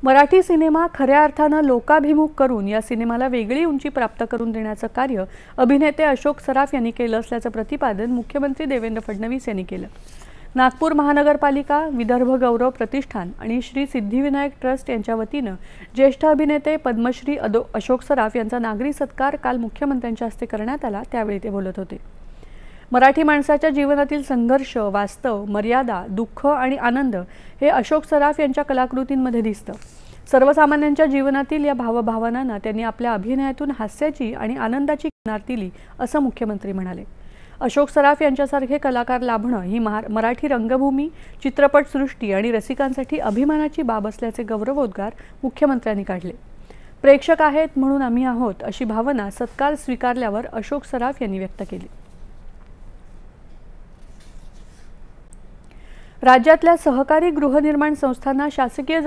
Marathi cinema खऱ्या अर्थानं लोकाभिमुख करून या सिनेमाला वेगळी उंची प्राप्त करून देण्याचं कार्य अभिनेते अशोक सराफ यांनी केलं असल्याचं प्रतिपादन मुख्यमंत्री देवेंद्र फडणवीस यांनी केलं। नागपूर महानगरपालिका, विदर्भ गौरव प्रतिष्ठान आणि श्री सिद्धिविनायक ट्रस्ट यांच्या वतीनं ज्येष्ठ अभिनेते पद्मश्री अशोक सराफ यांचा नागरी सत्कार काल मुख्यमंत्र्यांच्या हस्ते करण्यात आला, त्यावेळी ते बोलत होते। मराठी माणसाच्या जीवनातील संघर्ष, वास्तव, मर्यादा, दुःख आणि आनंद हे अशोक सराफ यांच्या कलाकृतींमध्ये दिसतं। सर्वसामान्यांच्या जीवनातील या भावभावनांना त्यांनी आपल्या अभिनयातून हास्याची आणि आनंदाची किनार दिली, असं मुख्यमंत्री म्हणाले। अशोक सराफ यांच्यासारखे कलाकार लाभणं ही मराठी रंगभूमी, चित्रपटसृष्टी आणि रसिकांसाठी अभिमानाची बाब असल्याचे गौरवोद्गार मुख्यमंत्र्यांनी काढले। प्रेक्षक आहेत म्हणून आम्ही आहोत, अशी भावना सत्कार स्वीकारल्यावर अशोक सराफ यांनी व्यक्त केली। राज्यातल्या सहकारी गृहनिर्माण संस्थांना शासकीय